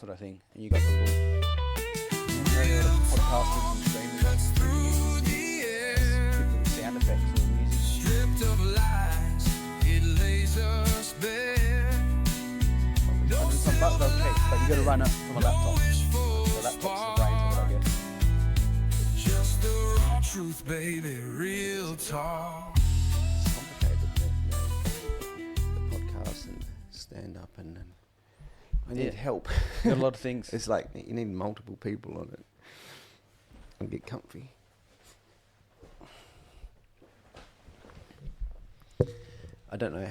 sort of thing. And you got the little podcasters and streamers, cute little sound effects or music. Stripped of lies, it lays us bare. And some buttons I'll keep, but you got to run it from a laptop. So laptop's the brains of it, I guess. Just the raw truth, baby, real talk. It's complicated, the podcast and stand up and I need Yeah. help. You got a lot of things. It's like you need multiple people on it and get comfy. I don't know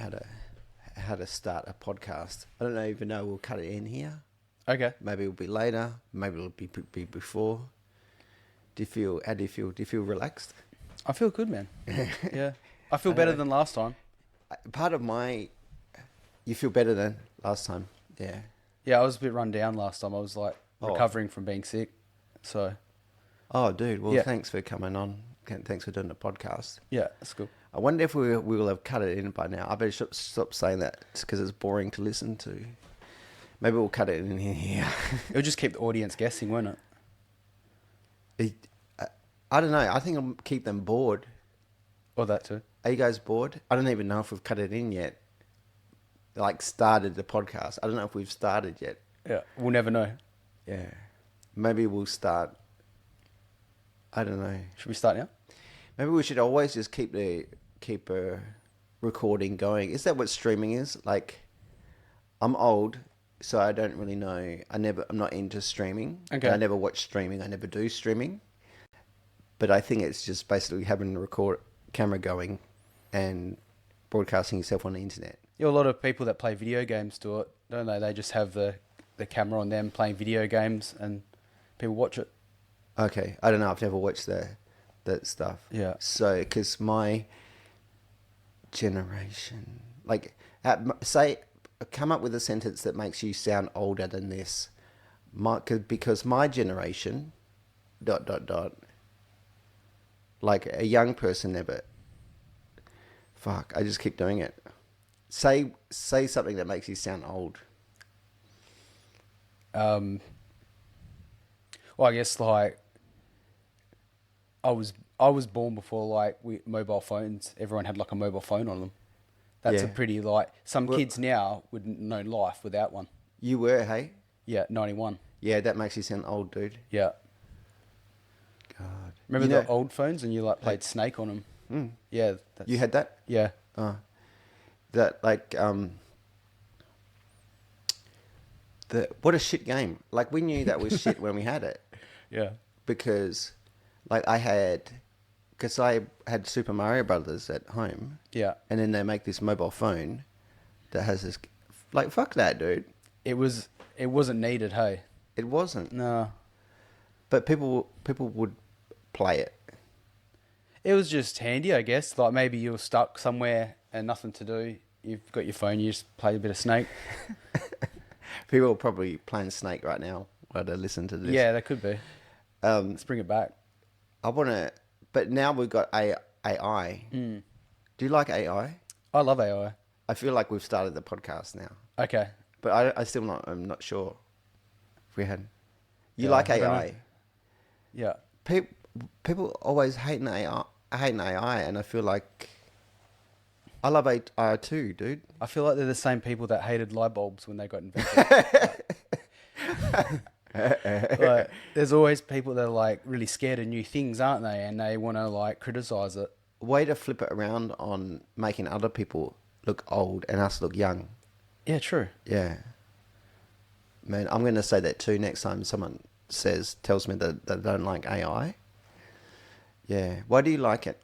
how to start a podcast. I don't even know we'll cut it in here. Okay. Maybe it'll be later. Maybe it'll be before. How do you feel? Do you feel relaxed? I feel good, man. Yeah. I feel better than last time. You feel better than last time. Yeah. Yeah, I was a bit run down last time. I was like Oh. recovering from being sick. So, Oh, dude. Well, Yeah. thanks for coming on. Thanks for doing the podcast. yeah, that's cool. I wonder if we will have cut it in by now. I better stop saying that because it's boring to listen to. Maybe we'll cut it in here. It'll just keep the audience guessing, won't it? I don't know. I think I'll keep them bored. Or that too. Are you guys bored? I don't even know if we've cut it in yet. Like started the podcast. I don't know if we've started yet. Yeah, we'll never know. Yeah. Maybe we'll start. I don't know. Should we start now? Maybe we should always just keep a recording going. Is that what streaming is? Like, I'm old, so I don't really know. I'm not into streaming. Okay. I never watch streaming. I never do streaming. But I think it's just basically having a camera going and broadcasting yourself on the internet. Yeah, a lot of people that play video games do it, don't they? They just have the camera on them playing video games and people watch it. Okay. I don't know. I've never watched that stuff. Yeah. So, because my generation, like, come up with a sentence that makes you sound older than this. Because my generation, ... Like a young person never. Fuck! I just keep doing it. Say something that makes you sound old. Well, I guess like I was born before like mobile phones. Everyone had like a mobile phone on them. That's a Yeah. pretty like some Well- kids now wouldn't know life without one. You were, hey? Yeah, 91. Yeah, that makes you sound old, dude. Yeah. God. Remember You the know- old phones and you like played Snake on them? Mm. Yeah. That's, You had that? Yeah. That like what a shit game. Like we knew that was shit when we had it Yeah. because like I had Super Mario Brothers at home Yeah. and then they make this mobile phone that has this like fuck that, dude. It wasn't needed, hey. It wasn't. No. But people would play it. It was just handy, I guess. Like maybe you were stuck somewhere and nothing to do. You've got your phone, you just play a bit of Snake. People are probably playing Snake right now while they listen to this. Yeah, that could be. Um, Let's bring it back. but now we've got AI. Mm. Do you like AI? I love AI. I feel like we've started the podcast now, Okay. but I'm not sure if we had. You Yeah, like I don't know. AI? Yeah. People always hating AI, and I feel like I love AI too, dude. I feel like they're the same people that hated light bulbs when they got invented. Like, there's always people that are like really scared of new things, aren't they? And they want to like criticize it. Way to flip it around on making other people look old and us look young. Yeah, true. Yeah. Man, I'm going to say that too next time someone tells me that they don't like AI. Yeah. Why do you like it?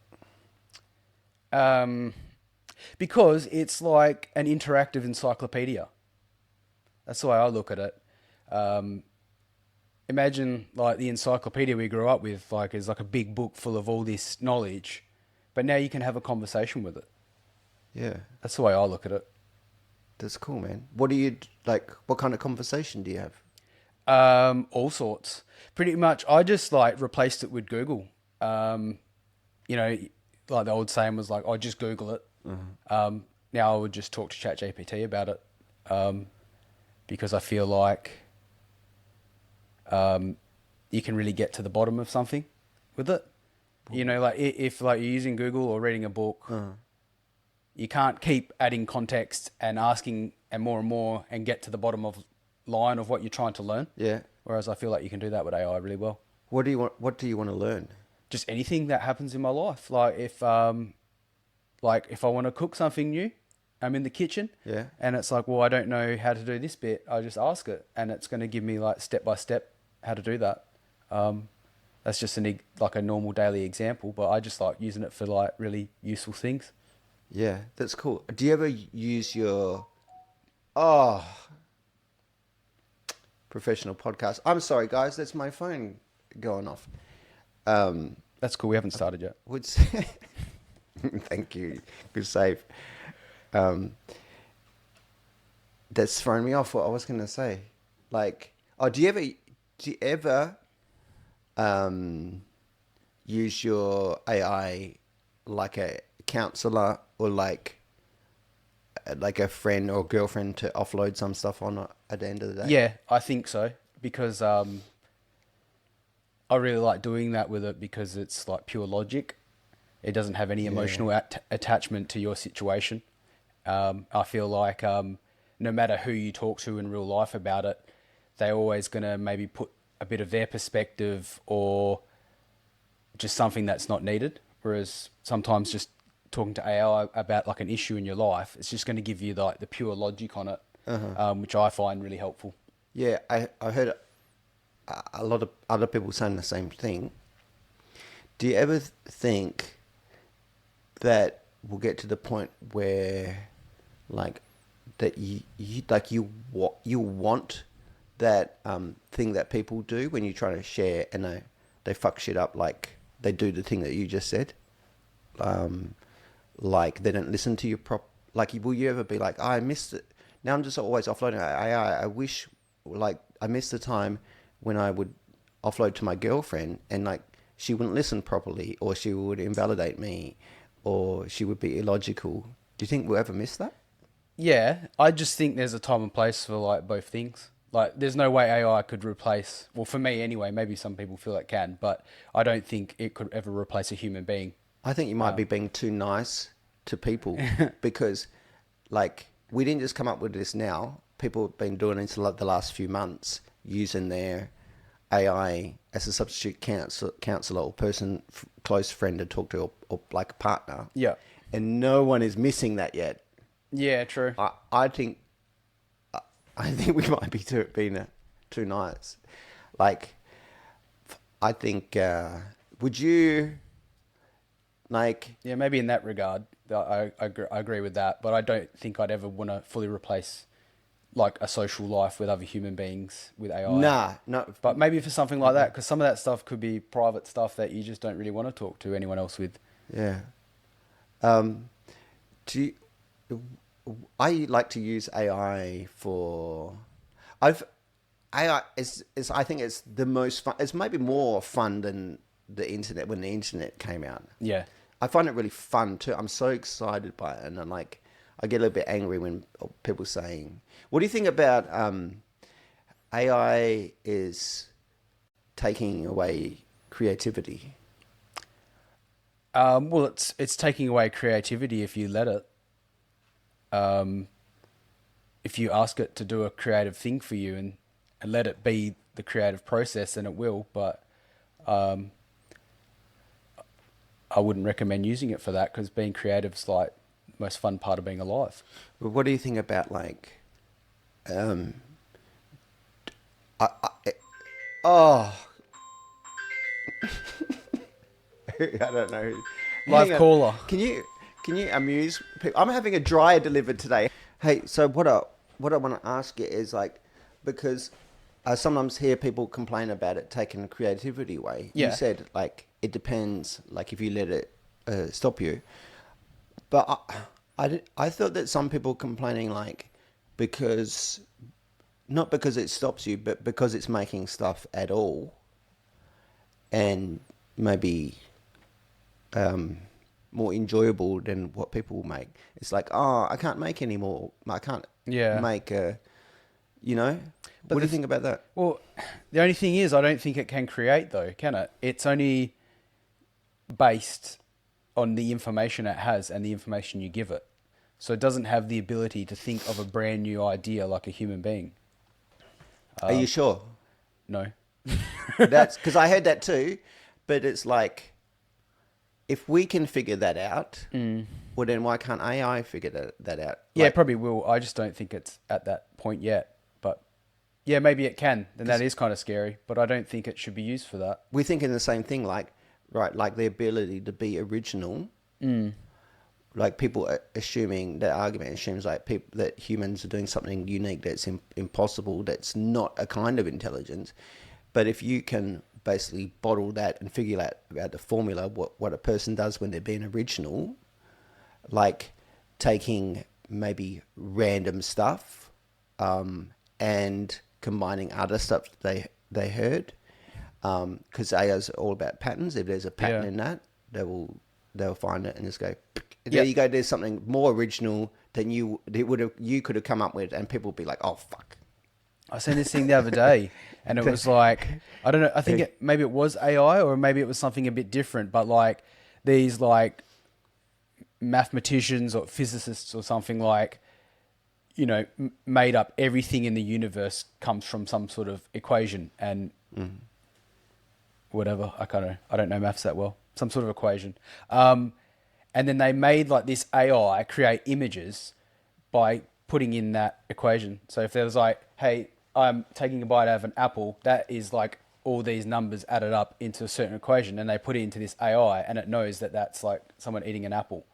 Because it's like an interactive encyclopedia. That's the way I look at it. Imagine like the encyclopedia we grew up with, like is like a big book full of all this knowledge, but now you can have a conversation with it. Yeah. That's the way I look at it. That's cool, man. What do you like? What kind of conversation do you have? All sorts. Pretty much, I just like replaced it with Google. You know, like the old saying was like, "I just Google it." Now I would just talk to ChatGPT about it, because I feel like you can really get to the bottom of something with it. You know, like if like you're using Google or reading a book, you can't keep adding context and asking and more and get to the bottom of line of what you're trying to learn. Yeah. Whereas I feel like you can do that with AI really well. What do you want? What do you want to learn? Just anything that happens in my life. Like if if I want to cook something new, I'm in the kitchen. Yeah. And it's like, well, I don't know how to do this bit. I just ask it, and it's going to give me like step by step how to do that. That's just like a normal daily example, but I just like using it for like really useful things. Yeah, that's cool. Do you ever use your professional podcast? I'm sorry, guys. That's my phone going off. That's cool. We haven't started yet. Would thank you. Good save. That's thrown me off what I was going to say. Like, do you ever use your AI like a counselor or like a friend or girlfriend to offload some stuff on at the end of the day? Yeah, I think so, because I really like doing that with it because it's like pure logic. It doesn't have any emotional attachment to your situation. I feel like no matter who you talk to in real life about it, they're always going to maybe put a bit of their perspective or just something that's not needed. Whereas sometimes just talking to AI about like an issue in your life, it's just going to give you like the pure logic on it, which I find really helpful. Yeah, I heard a lot of other people saying the same thing. Do you ever think that we'll get to the point where like that you want that thing that people do when you're trying to share and they fuck shit up, like they do the thing that you just said, like they don't listen to your like, will you ever be like, I missed it, now I'm just always offloading AI. I wish, like, I missed the time when I would offload to my girlfriend and like she wouldn't listen properly, or she would invalidate me, or she would be illogical. Do you think we'll ever miss that? Yeah, I just think there's a time and place for like both things. Like, there's no way AI could replace, well, for me anyway, maybe some people feel it can, but I don't think it could ever replace a human being. I think you might be being too nice to people because, like, we didn't just come up with this now. People have been doing it the last few months, using their AI as a substitute counselor or close friend to talk to, or like a partner. Yeah. And no one is missing that yet. Yeah, true. I think we might be being too nice. Like, I think, would you, like... Yeah, maybe in that regard, I agree with that, but I don't think I'd ever want to fully replace like a social life with other human beings with AI. Nah, no. But maybe for something like that, because some of that stuff could be private stuff that you just don't really want to talk to anyone else with. Yeah. I like to use AI for... AI is I think it's the most fun. It's maybe more fun than the internet when the internet came out. Yeah. I find it really fun too. I'm so excited by it, and I'm like, I get a little bit angry when people saying, "What do you think about AI is taking away creativity?" Well, it's taking away creativity if you let it. If you ask it to do a creative thing for you and let it be the creative process, then it will. But I wouldn't recommend using it for that, because being creative is like the most fun part of being alive. But what do you think about like, I don't know. Live caller. Can you amuse people? I'm having a dryer delivered today. Hey, so what I want to ask you is, like, because I sometimes hear people complain about it taking creativity away. Yeah. You said, like, it depends, like, if you let it stop you. But I thought that some people complaining, like, because, not because it stops you, but because it's making stuff at all, and maybe more enjoyable than what people make. It's like, oh, I can't make anymore. I can't make a, you know? What do you think about that? Well, the only thing is, I don't think it can create, though, can it? It's only based on the information it has and the information you give it. So it doesn't have the ability to think of a brand new idea like a human being. Are you sure? No. That's because I heard that too, but it's like, if we can figure that out, well, then why can't AI figure that out? Yeah, it Like, probably will. I just don't think it's at that point yet. But yeah, maybe it can. Then that is kind of scary. But I don't think it should be used for that. we're thinking the same thing, like, right, like the ability to be original. Like people are assuming, that argument assumes like people, that humans are doing something unique that's impossible, that's not a kind of intelligence. But if you can basically bottle that and figure out about the formula, what a person does when they're being original, like taking maybe random stuff and combining other stuff they heard, because AI is all about patterns. If there's a pattern in that, they'll find it and just go, there you go. There's something more original than you could have come up with, and people would be like, oh fuck. I seen this thing the other day, and it was like, I don't know. I think maybe it was AI, or maybe it was something a bit different. But like these like mathematicians or physicists or something, like, you know, made up everything in the universe comes from some sort of equation and whatever. I don't know maths that well. Some sort of equation. And then they made like this AI create images by putting in that equation. So if there was like, hey, I'm taking a bite out of an apple, that is like all these numbers added up into a certain equation, and they put it into this AI, and it knows that that's like someone eating an apple.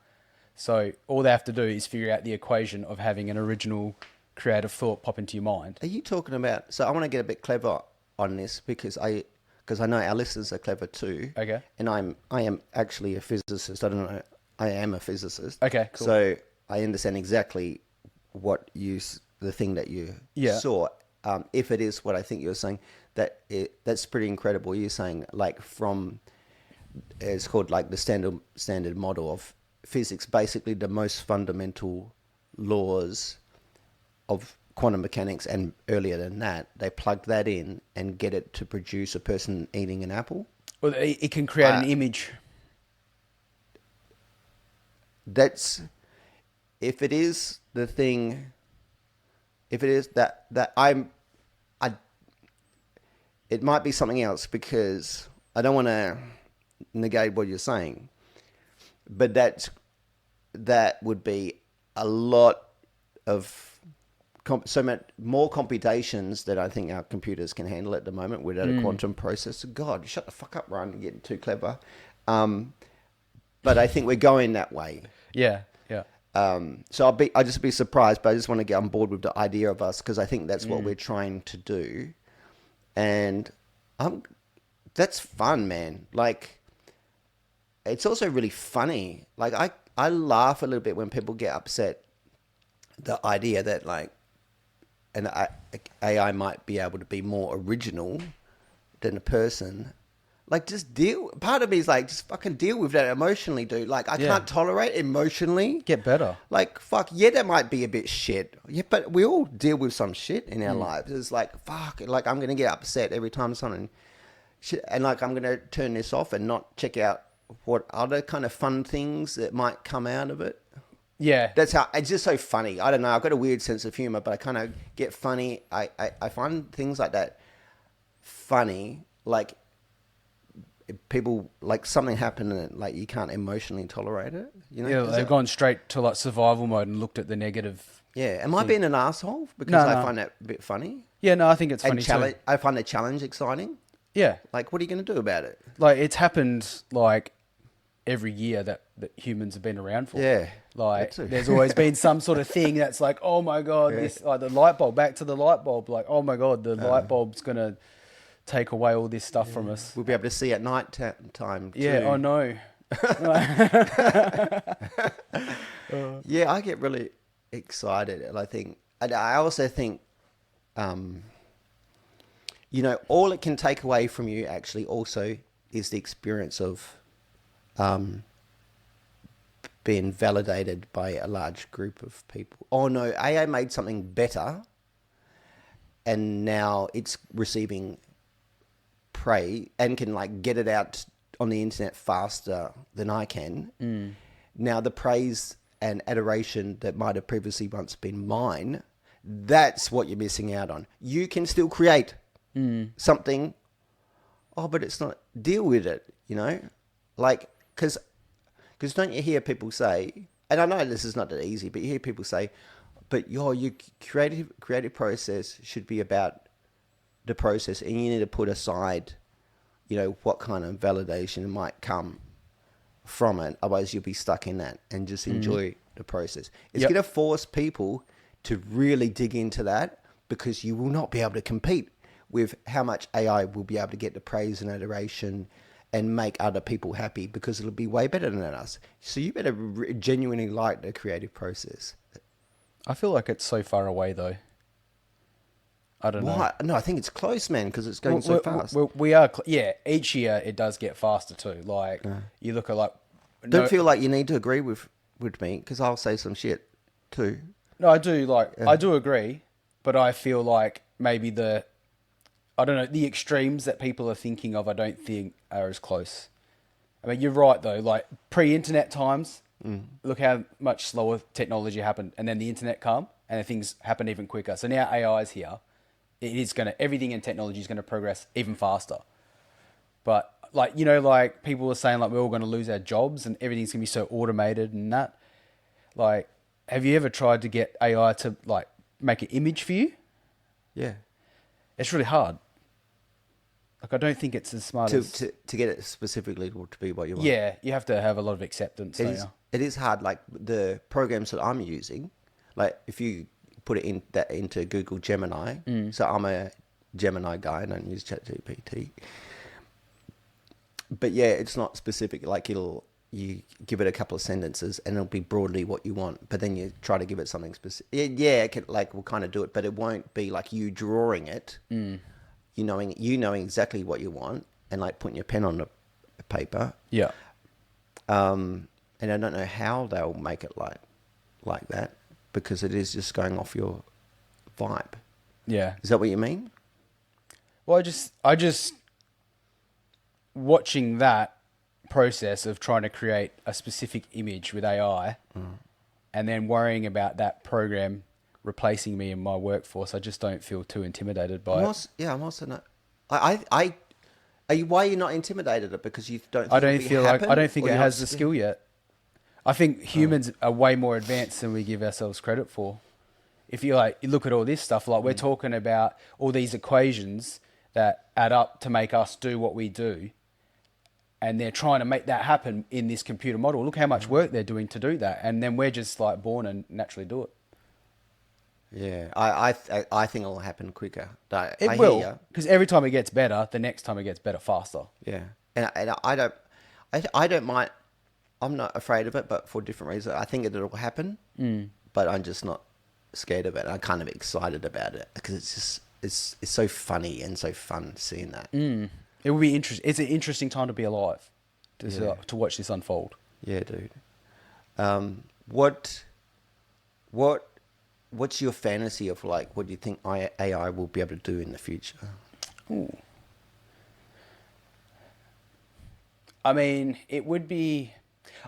So all they have to do is figure out the equation of having an original creative thought pop into your mind. Are you talking about? So I want to get a bit clever on this because I know our listeners are clever too. Okay. And I am actually a physicist. I don't know. I am a physicist. Okay, cool. So I understand exactly the thing that you saw. If it is what I think you're saying, that's pretty incredible. You're saying like it's called like the standard model of physics, basically the most fundamental laws of quantum mechanics, and earlier than that, they plug that in and get it to produce a person eating an apple. Well, it can create an image. That's, if it is the thing, if it is that it might be something else, because I don't want to negate what you're saying, but that would be a lot of so much more computations that I think our computers can handle at the moment without a quantum processor. God, shut the fuck up, Ryan. You're getting too clever. But I think we're going that way. Yeah, yeah. So I'll just be surprised, but I just want to get on board with the idea of us, because I think that's what we're trying to do. And that's fun, man. Like, it's also really funny. Like, I laugh a little bit when people get upset. The idea that like AI might be able to be more original than a person. Like, just part of me is like, just fucking deal with that emotionally, dude. Like, I can't tolerate emotionally. Get better. Like, fuck, yeah, that might be a bit shit. Yeah, but we all deal with some shit in our lives. It's like, fuck, like, I'm going to get upset every time something shit, and like, I'm going to turn this off and not check out what other kind of fun things that might come out of it. Yeah. That's how, it's just so funny. I don't know, I've got a weird sense of humor, but I kind of get funny. I find things like that funny. Like, people, like, something happened and like you can't emotionally tolerate it, you know? Yeah, they've gone straight to like survival mode and looked at the negative. Yeah, am I being an asshole because No, I no. find that a bit funny? Yeah, no, I think it's funny And challenge, too. I find the challenge exciting. Yeah, Like, what are you going to do about it? like it's happened like every year that humans have been around for. Yeah, Like, that too. there's always been some sort of thing that's like, oh my God, this, like the light bulb, back to the light bulb. Like, oh my God, the light bulb's going to take away all this stuff from us. We'll be able to see at night time too. Yeah, I know. Yeah, I get really excited, and I also think, you know, all it can take away from you actually also is the experience of being validated by a large group of people. Oh no, AA made something better, and now it's receiving prey and can like get it out on the internet faster than I can. Now the praise and adoration that might have previously once been mine, that's what you're missing out on. You can still create something, but it's not, deal with it, you know? Like, because don't you hear people say, and I know this is not that easy, but you hear people say, but your creative process should be about the process, and you need to put aside, you know, what kind of validation might come from it. Otherwise, you'll be stuck in that and just enjoy the process. It's Yep. going to force people to really dig into that, because you will not be able to compete with how much AI will be able to get the praise and adoration and make other people happy, because it'll be way better than us. So you better genuinely like the creative process. I feel like it's so far away though. I don't know. Why? No, I think it's close, man, because it's going so Well, fast. we are, each year it does get faster too. Like, you look at like... Don't feel like you need to agree with me, because I'll say some shit too. No, I do, I do agree, but I feel like maybe the extremes that people are thinking of, I don't think are as close. I mean, you're right though, like pre-internet times, look how much slower technology happened, and then the internet come, and then things happen even quicker. So now AI is here. Everything in technology is going to progress even faster. But like, you know, like people are saying like we're all going to lose our jobs and everything's going to be so automated and that. Like, have you ever tried to get AI to like make an image for you? Yeah. It's really hard. Like, I don't think it's as smart as... To get it specifically to be what you want. Yeah, you have to have a lot of acceptance. It is hard. Like the programs that I'm using, like if you put it into Google Gemini, so I'm a Gemini guy, I don't use ChatGPT. But yeah, it's not specific. Like you give it a couple of sentences and it'll be broadly what you want, but then you try to give it something specific. Yeah, it can, like, we'll kind of do it, but it won't be like you drawing it. You knowing exactly what you want and like putting your pen on the paper. Yeah. And I don't know how they'll make it like that, because it is just going off your vibe. Yeah. Is that what you mean? Well, I just watching that process of trying to create a specific image with AI and then worrying about that program replacing me in my workforce, I just don't feel too intimidated by it. I'm also not. Why are you not intimidated at it? Because you don't. Think I don't it'll feel like happen, I don't think or it you're has not the scared? skill yet. I think humans are way more advanced than we give ourselves credit for. If you look at all this stuff, like we're talking about all these equations that add up to make us do what we do, and they're trying to make that happen in this computer model. Look how much work they're doing to do that, and then we're just like born and naturally do it. Yeah, I think it'll happen quicker. I It hear will, ya. because every time it gets better, the next time it gets better faster. Yeah, and I don't mind. I'm not afraid of it, but for different reasons. I think it'll happen, but I'm just not scared of it. I'm kind of excited about it because it's so funny and so fun seeing that. It will be interesting. It's an interesting time to be alive, to watch this unfold. Yeah, dude. What's your fantasy of, like, what do you think AI will be able to do in the future? Ooh. I mean, it would be...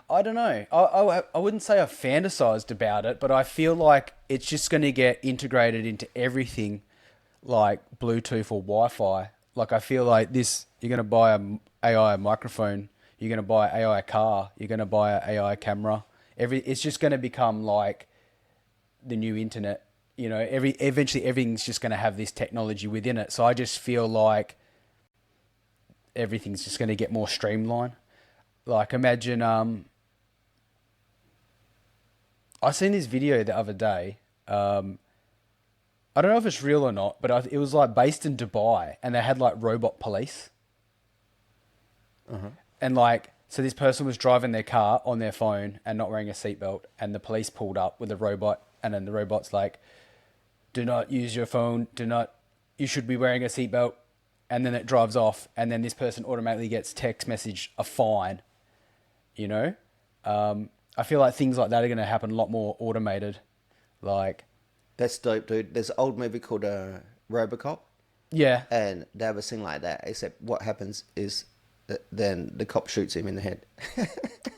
I don't know. I wouldn't say I've fantasized about it, but I feel like it's just going to get integrated into everything, like Bluetooth or Wi-Fi. Like, I feel like this, you're going to buy an AI microphone, you're going to buy an AI car, you're going to buy an AI camera. It's just going to become like the new internet. You know, eventually everything's just going to have this technology within it. So I just feel like everything's just going to get more streamlined. Like, imagine, I seen this video the other day. I don't know if it's real or not, but it was like based in Dubai, and they had like robot police. And like, so this person was driving their car on their phone and not wearing a seatbelt, and the police pulled up with a robot, and then the robot's like, "Do not use your phone. You should be wearing a seatbelt." And then it drives off, and then this person automatically gets text message a fine. You know, I feel like things like that are going to happen a lot more automated. Like, That's dope, dude. There's an old movie called RoboCop, Yeah. and they have a scene like that. Except what happens is that then the cop shoots him in the head.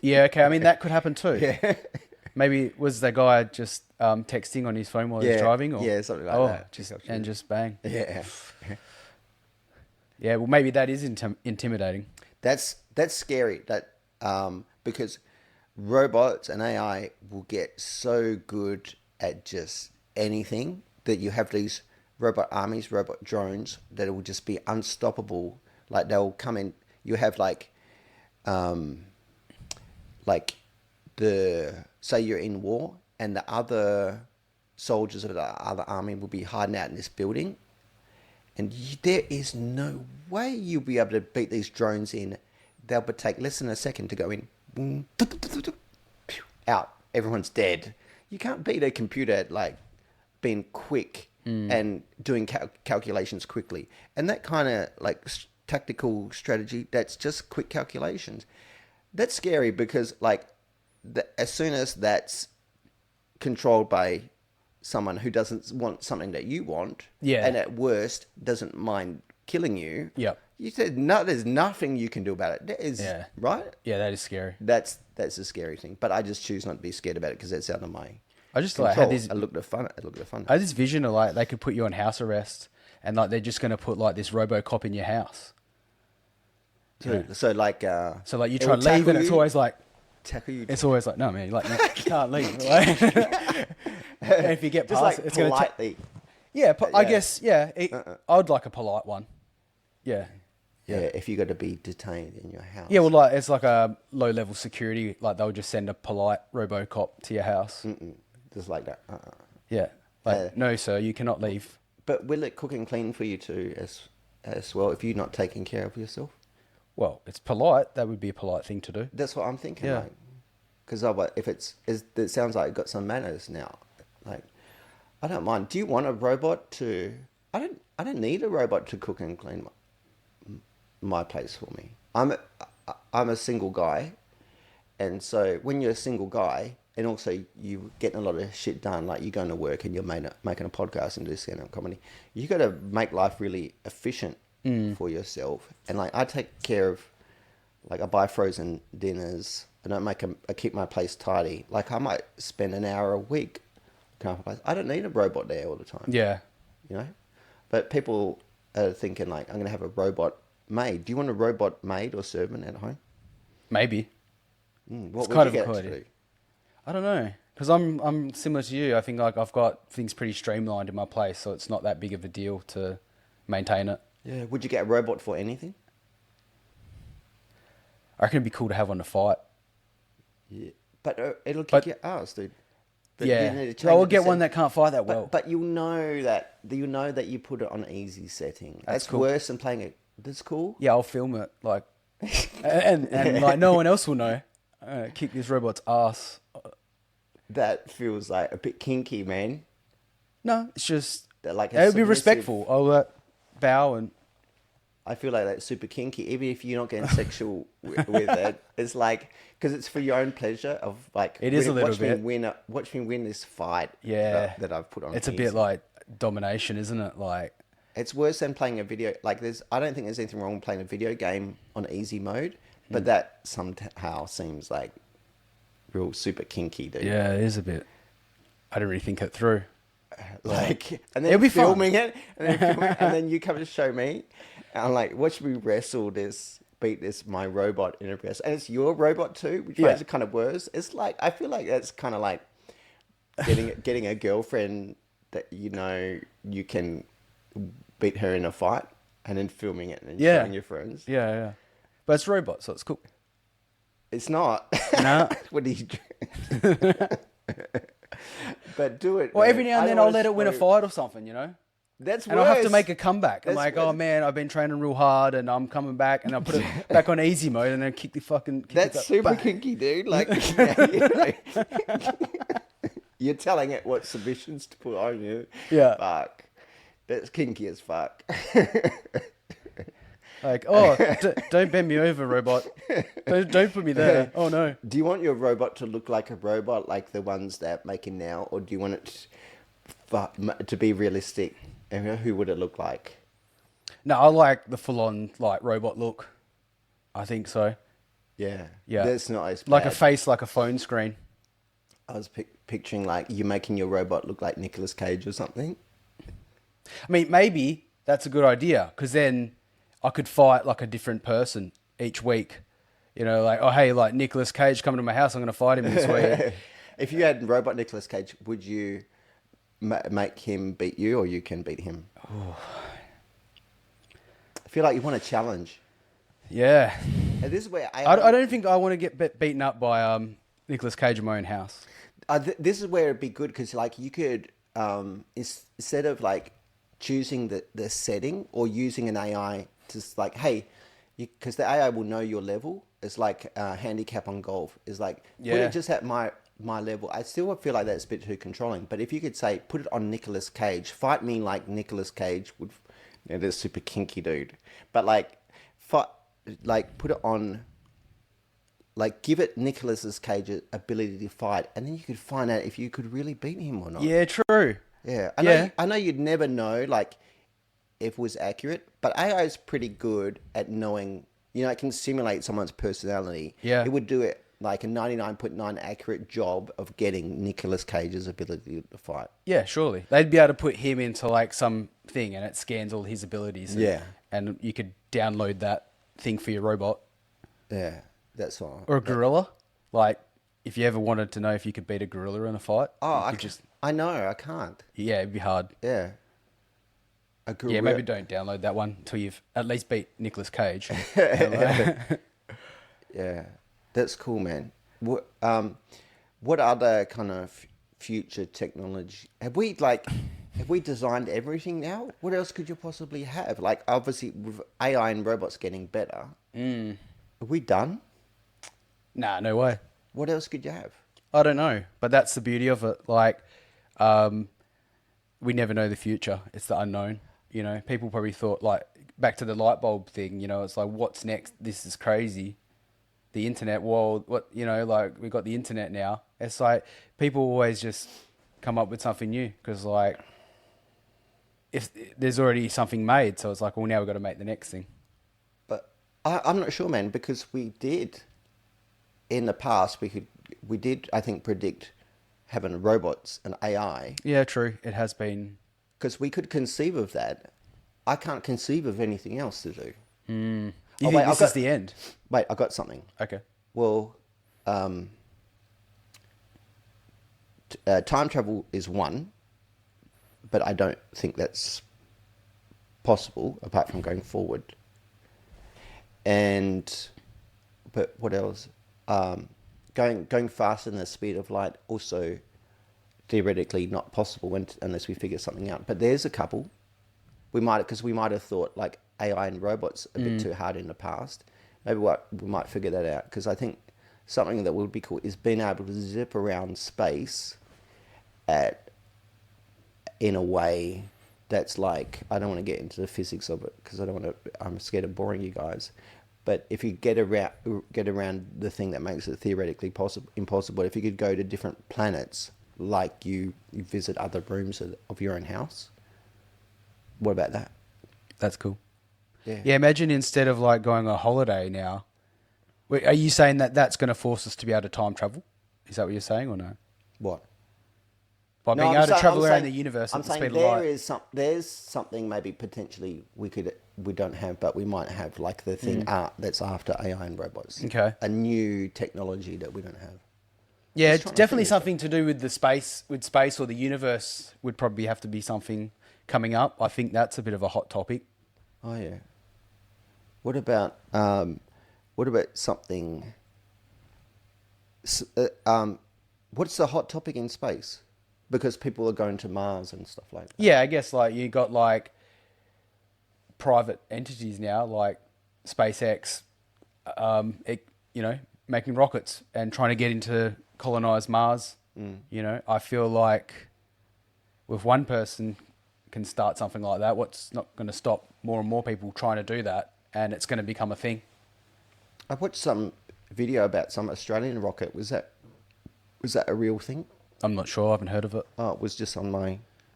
Yeah, okay. I mean, that could happen too. Yeah. Maybe was the guy just texting on his phone while he was Yeah, driving? Or? yeah, something like that. Just bang. Yeah. Yeah, well, maybe that is intimidating. That's scary. That because robots and AI will get so good at just anything that you have these robot armies, robot drones that will just be unstoppable. Like they'll come in. You have like the say you're in war and the other soldiers of the other army will be hiding out in this building. And there is no way you'll be able to beat these drones in. They'll take less than a second to go in. Boom, out. Everyone's dead. You can't beat a computer at like being quick and doing calculations quickly. And that kind of like tactical strategy, that's just quick calculations. That's scary because like as soon as that's controlled by someone who doesn't want something that you want, Yeah. and at worst doesn't mind killing you, Yep. you said no. There's nothing you can do about it. That is Yeah. right. Yeah, that is scary. That's a scary thing. But I just choose not to be scared about it because that's out of my I just control. like had this. I looked at fun. I looked at fun. I had this vision of like they could put you on house arrest, and like they're just gonna put like this RoboCop in your house. So like So like you it try will to leave, and tackle it's you- always like tackle you. it's always like no man, like you can't leave. Like, and if you get just past, like it's gonna take. politely. Yeah, I yeah. guess yeah. I'd like a polite one. Yeah. Yeah, if you got to be detained in your house. Yeah, well, like it's like a low-level security. Like they'll just send a polite RoboCop to your house. Just like that. Yeah, like no, sir, you cannot leave. But will it cook and clean for you too, as well, if you're not taking care of yourself? Well, it's polite. That would be a polite thing to do. That's what I'm thinking. Yeah. Like, because if it sounds like it got some manners now. Like, I don't mind. Do you want a robot to? I don't need a robot to cook and clean my place for me. I'm a single guy, and so when you're a single guy, and also you're getting a lot of shit done, like you're going to work and you're making a podcast and do stand-up comedy, you got to make life really efficient for yourself. And like I take care of, like I buy frozen dinners. I don't I keep my place tidy. Like I might spend an hour a week. I don't need a robot there all the time. Yeah. You know, but people are thinking like, I'm going to have a robot maid. Do you want a robot maid or servant at home? Maybe. What It's would kind you of a get cool to idea. do? I don't know, because I'm similar to you. I think like I've got things pretty streamlined in my place, so it's not that big of a deal to maintain it. Yeah. Would you get a robot for anything? I reckon it'd be cool to have one to fight. Yeah. But it'll kick But- your ass, dude. But you Yeah. need to change Well, we'll it to get one set- that can't fight that well. But you know that you put it on easy setting. That's cool. worse than playing it. That's cool. Yeah, I'll film it like, and like no one else will know. Kick this robot's ass. That feels like a bit kinky, man. No, it's just That, like, a it would be submissive- respectful. I'll bow and I feel like that's super kinky, even if you're not getting sexual with it. It's like because it's for your own pleasure of like. It is a little watch bit. Watch me win this fight. yeah, that I've put on. It's a easy. bit like domination, isn't it? Like It's worse than playing a video. Like I don't think there's anything wrong with playing a video game on easy mode, Hmm. but that somehow seems like real super kinky, dude. yeah, it is a bit. I didn't really think it through. Like, and then It'll be fun. filming it, and then you come to show me, and I'm like, watch me beat this my robot in a wrestle, and it's your robot too, which Yeah. makes it kind of worse. It's like I feel like that's kind of like getting a girlfriend that you know you can beat her in a fight, and then filming it and Yeah. showing your friends. Yeah, yeah. But it's robot, so it's cool. It's not. No. What do you But do it. Well, man. every now I and then don't I'll wanna let it win a spoil- fight or something, you know? That's And I'll have to worse. make a comeback. I'm That's like, oh worse. man, I've been training real hard and I'm coming back and I'll put it back on easy mode and then kick the fucking... kick That's it up. super Bang. kinky, dude. Like, you know, you're telling it what submissions to put on you. Yeah. Fuck. That's kinky as fuck. Like, oh, don't bend me over, robot. Don't put me there. Oh no. Do you want your robot to look like a robot, like the ones that making now, or do you want it to be realistic? And who would it look like? No, I like the full-on like robot look. I think so. Yeah. Yeah. That's not as Like a bad. face, like a phone screen. I was picturing like you making your robot look like Nicolas Cage or something. I mean, maybe that's a good idea because then I could fight like a different person each week. You know, like, oh, hey, like Nicolas Cage coming to my house, I'm going to fight him this week. If you had robot Nicolas Cage, would you make him beat you, or you can beat him? I feel like you want a challenge. Yeah. And this is where I don't think I want to get beaten up by Nicolas Cage in my own house. This is where it'd be good because like you could instead of like choosing the setting or using an AI to like, hey, because the AI will know your level. It's like handicap on golf. It's like put Yeah. it just at my level. I still feel like that's a bit too controlling. But if you could say put it on Nicolas Cage, fight me like Nicolas Cage would. You know, this super kinky dude, but like fight, like put it on. Like, give it Nicolas Cage's ability to fight, and then you could find out if you could really beat him or not. Yeah, true. Yeah. Yeah. I know you'd never know, like, if it was accurate, but AI is pretty good at knowing, you know, it can simulate someone's personality. Yeah. It would do it like a 99.9 accurate job of getting Nicolas Cage's ability to fight. Yeah, surely. They'd be able to put him into like some thing and it scans all his abilities. Yeah. And you could download that thing for your robot. Yeah. That's fine. Or a gorilla. Like, if you ever wanted to know if you could beat a gorilla in a fight. Oh, you could I know. I can't. Yeah, it'd be hard. Yeah. A gorilla. Yeah, maybe don't download that one until you've at least beat Nicolas Cage. Yeah, that's cool, man. What other kind of future technology have we designed everything now? What else could you possibly have? Like, obviously, with AI and robots getting better, are we done? Nah, no way. What else could you have? I don't know, but that's the beauty of it. Like, we never know the future. It's the unknown. You know, people probably thought like back to the light bulb thing. You know, it's like, what's next? This is crazy. The internet world. What, you know, like we got the internet now. It's like people always just come up with something new because like if there's already something made, so it's like, well, now we've got to make the next thing. But I'm not sure, man, because we did in the past. We did, I think, predict having robots and AI. Yeah, true. It has been. Because we could conceive of that. I can't conceive of anything else to do. You think this is the end? Wait, I got something. Okay. Well, time travel is one, but I don't think that's possible apart from going forward. But what else? Going faster than the speed of light also theoretically not possible unless we figure something out. But there's a couple. We might have thought like AI and robots a bit too hard in the past. Maybe we might figure that out, because I think something that would be cool is being able to zip around space in a way that's like, I don't want to get into the physics of it because I'm scared of boring you guys. But if you get around the thing that makes it theoretically impossible, if you could go to different planets, like you visit other rooms of your own house. What about that? That's cool. Yeah. Yeah, imagine instead of like going on a holiday now, are you saying that that's going to force us to be able to time travel? Is that what you're saying or no? What? By being able to travel around the universe at the speed of light. There's something maybe potentially we don't have, but we might have, like the thing that's after AI and robots. Okay. A new technology that we don't have. Yeah, Just it's trying to definitely figure something to do with space or the universe would probably have to be something coming up. I think that's a bit of a hot topic. Oh yeah. What about something? What's the hot topic in space? Because people are going to Mars and stuff like that. Yeah, I guess like you got like private entities now, like SpaceX, making rockets and trying to get into colonize Mars. You know, I feel like with one person can start something like that, what's not going to stop more and more people trying to do that, and it's going to become a thing. I watched some video about some Australian rocket. Was that a real thing? I'm not sure. I haven't heard of it. Oh, it was just on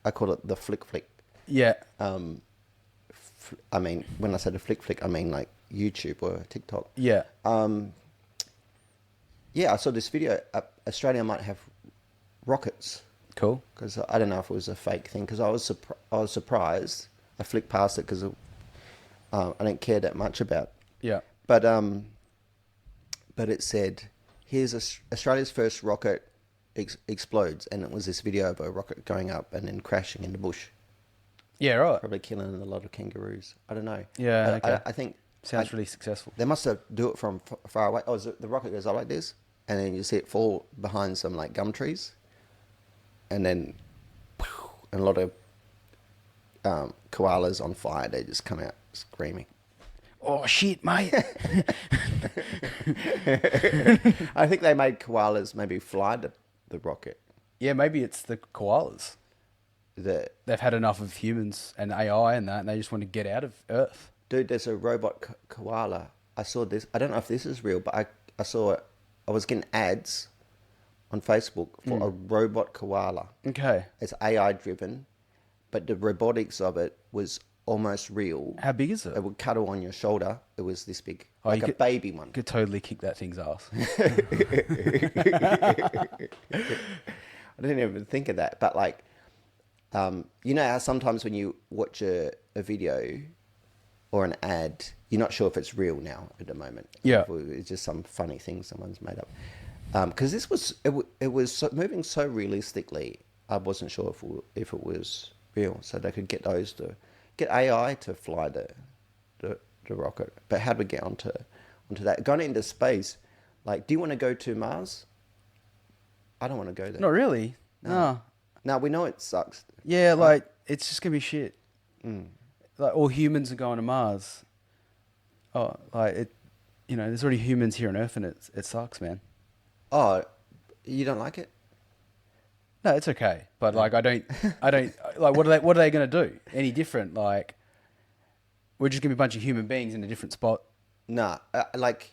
I call it the flick. Yeah. I mean, when I said a flick, I mean like YouTube or TikTok. Yeah. Yeah, I saw this video. Australia might have rockets Cool. because I don't know if it was a fake thing because I was surprised. I flicked past it because I didn't care that much about. Yeah. But it said, "Here's Australia's first rocket explodes," and it was this video of a rocket going up and then crashing in the bush, Yeah, right. probably killing a lot of kangaroos. I don't know. Yeah, okay. I think Sounds really successful. they must have do it from far away. Oh, the rocket goes up like this, and then you see it fall behind some like gum trees, and then and a lot of koalas on fire. They just come out screaming. Oh, shit, mate. I think they made koalas maybe fly the rocket. Yeah, maybe it's the koalas. The They've had enough of humans and AI and that, and they just want to get out of Earth. dude, there's a robot koala. I saw this. I don't know if this is real, but I saw it. I was getting ads on Facebook for a robot koala. Okay. It's AI driven, but the robotics of it was almost real. How big is it? It would cuddle on your shoulder. It was this big, Oh, like you a could- baby one. Could totally kick that thing's ass. I didn't even think of that, but like, you know how sometimes when you watch a video or an ad, you're not sure if it's real now at the moment. Yeah. It's just some funny thing someone's made up. Because this was it was moving so realistically. I wasn't sure if it was real, so they could get those to get AI to fly the rocket. But how do we get onto that? Going into space, like, do you want to go to Mars? I don't want to go there. Not really. No. No, we know it sucks. Yeah, like, it's just going to be shit. Like, all humans are going to Mars. Oh, like, there's already humans here on Earth, and it sucks, man. Oh, you don't like it? No, it's okay. But, like, I don't, like, what are they going to do? Any different? Like, we're just going to be a bunch of human beings in a different spot. Nah, like,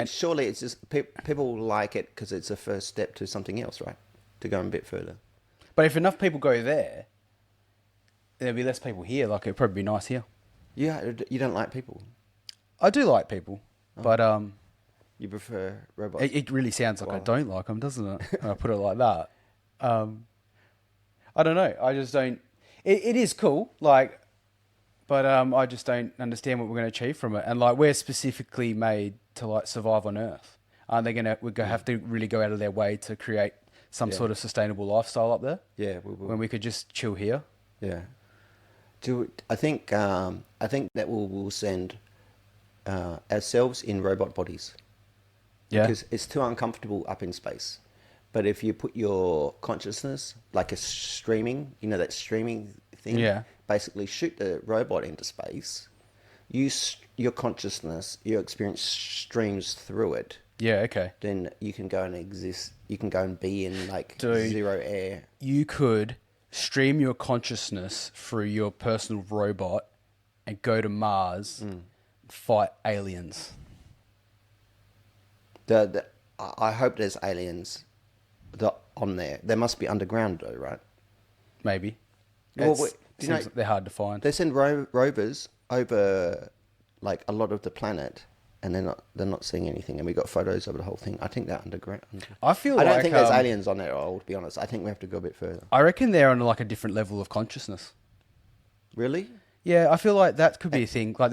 surely it's just people like it because it's a first step to something else, right? To go a bit further. But if enough people go there, there'll be less people here. Like, it'd probably be nice here. Yeah, you don't like people. I do like people, but You prefer robots. it really sounds like I Wow. don't like them, doesn't it? When I put it like that. I don't know. I just don't. It is cool, like, but I just don't understand what we're going to achieve from it. And like, we're specifically made to like survive on Earth. Aren't they we're going to have to really go out of their way to create some Yeah. sort of sustainable lifestyle up there Yeah, we will. when we could just chill here? Yeah. I think that we'll send ourselves in robot bodies. Yeah. Because it's too uncomfortable up in space. But if you put your consciousness, like a streaming, that streaming thing, Yeah. basically shoot the robot into space, your consciousness, your experience streams through it, Yeah. Okay. then you can go and exist, you can go and be in like Dude. zero air. You could stream your consciousness through your personal robot and go to Mars and fight aliens. I hope there's aliens on there. They must be underground though, right? Maybe. Well, It's- wait, do you seems know- like they're hard to find. They send rovers over like a lot of the planet, and they're not seeing anything. And we got photos of the whole thing. I think they're underground. I feel I don't like, think there's aliens on there at all. To be honest, I think we have to go a bit further. I reckon they're on like a different level of consciousness. Really? Yeah, I feel like that could be a thing. Like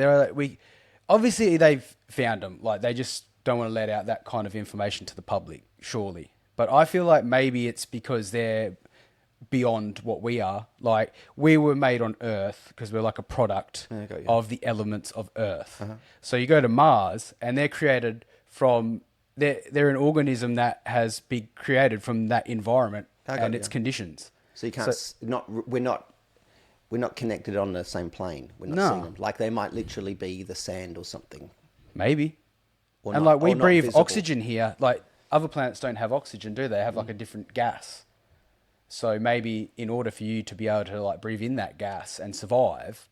obviously they've found them. Like they just don't want to let out that kind of information to the public, surely. But I feel like maybe it's because they're beyond what we are. Like we were made on Earth because we're like a product Yeah, I got you. of the elements of Earth. So you go to Mars and they're created from they're an organism that has been created from that environment I got and you. its conditions. So you can't. We're not connected on the same plane. We're not seeing No. them. Like they might literally be the sand or something. Maybe. Or And not- like we or not breathe visible. oxygen here. Like other planets don't have oxygen, do they? They have like a different gas. So maybe in order for you to be able to like breathe in that gas and survive,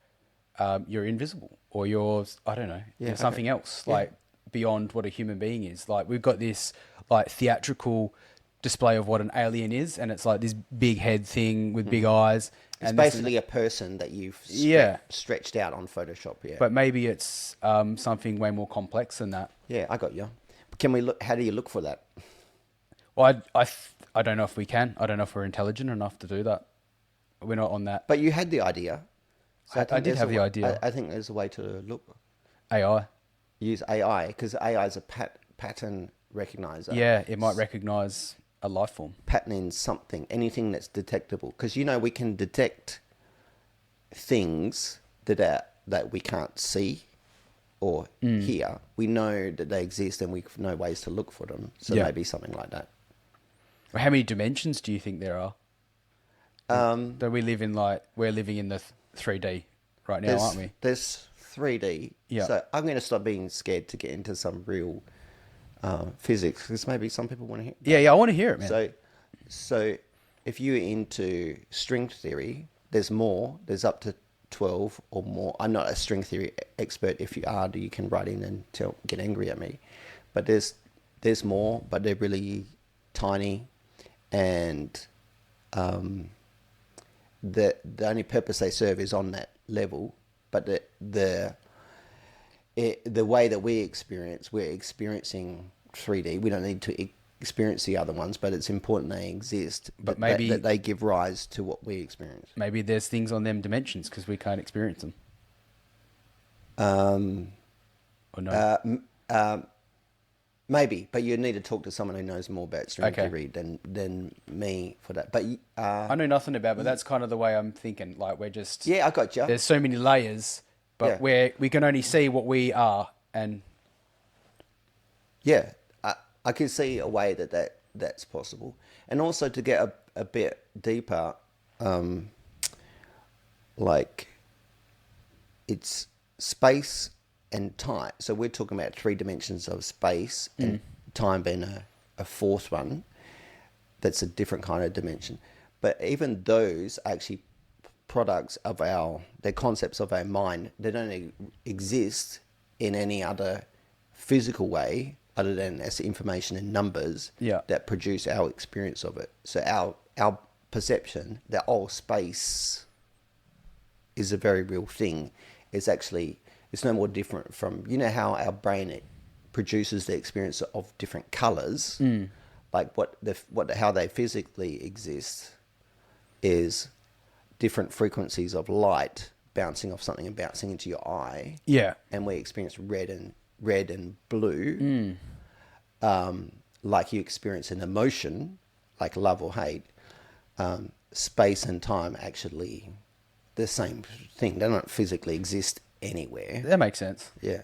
you're invisible or you're I don't know, Yeah, you're something else like beyond what a human being is. Like we've got this like theatrical display of what an alien is, and it's like this big head thing with big eyes, It's And this is- basically a person that you've Yeah. stretched out on Photoshop. Yeah. but maybe it's something way more complex than that. Yeah, I got you. Can we look? How do you look for that? Well, I don't know if we can. I don't know if we're intelligent enough to do that. We're not on that. But you had the idea. I think did there's have a the wa- idea. I think there's a way to look. AI. Use AI because AI is a pattern recognizer. Yeah, it might recognize a life form. Pattern in something, anything that's detectable. Because we can detect things that we can't see or hear. We know that they exist, and we know ways to look for them. So Yeah. maybe something like that. How many dimensions do you think there are? That we live in, we're living in the 3D right now, aren't we? There's 3D. Yeah. So I'm going to stop being scared to get into some real physics because maybe some people want to hear. Yeah, I want to hear it, man. So if you're into string theory, there's more. There's up to 12 or more. I'm not a string theory expert. If you are, you can write in and get angry at me. But there's more, but they're really tiny, and the only purpose they serve is on that level. But the way that we're experiencing 3D. We don't need to experience the other ones, but it's important they exist. But maybe that they give rise to what we experience. Maybe there's things on them dimensions because we can't experience them. Or no? Maybe, but you need to talk to someone who knows more about string Okay. theory than me for that. But I know nothing about it, but that's kind of the way I'm thinking. Like, we're just... yeah, I got you. There's so many layers, but Yeah. we can only see what we are, and... Yeah, I can see a way that's possible, and also to get a bit deeper, like it's space and time. So we're talking about 3 dimensions of space and time being a fourth one. That's a different kind of dimension. But even those are actually products of they're concepts of our mind. They don't exist in any other physical way other than as information in numbers that produce our experience of it. So our perception that all space is a very real thing is actually, it's no more different from, how our brain produces the experience of different colors, like how they physically exist is different frequencies of light bouncing off something and bouncing into your eye. Yeah. And we experience red and blue, like you experience an emotion, like love or hate. Space and time actually the same thing. They don't physically exist anywhere. That makes sense. Yeah.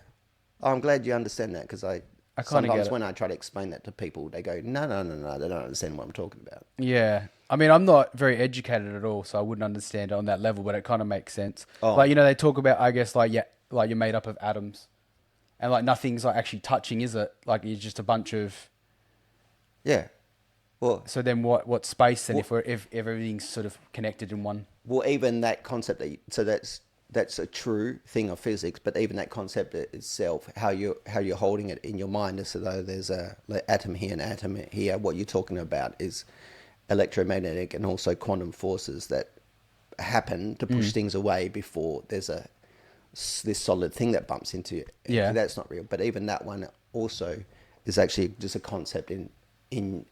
Oh, I'm glad you understand that because kinda get sometimes it. when I try to explain that to people, they go, no, they don't understand what I'm talking about. Yeah. I mean, I'm not very educated at all, so I wouldn't understand it on that level, but it kind of makes sense. Oh. Like, they talk about, I guess, like you're made up of atoms. And, like, nothing's, like, actually touching, is it? Like, it's just a bunch of... Yeah. Well, So then what space then if everything's sort of connected in one... Well, even that concept so that's a true thing of physics, but even that concept itself, how you're holding it in your mind, as though there's a atom here and atom here. What you're talking about is electromagnetic and also quantum forces that happen to push things away before there's this solid thing that bumps into it. Yeah. That's not real. But even that one also is actually just a concept in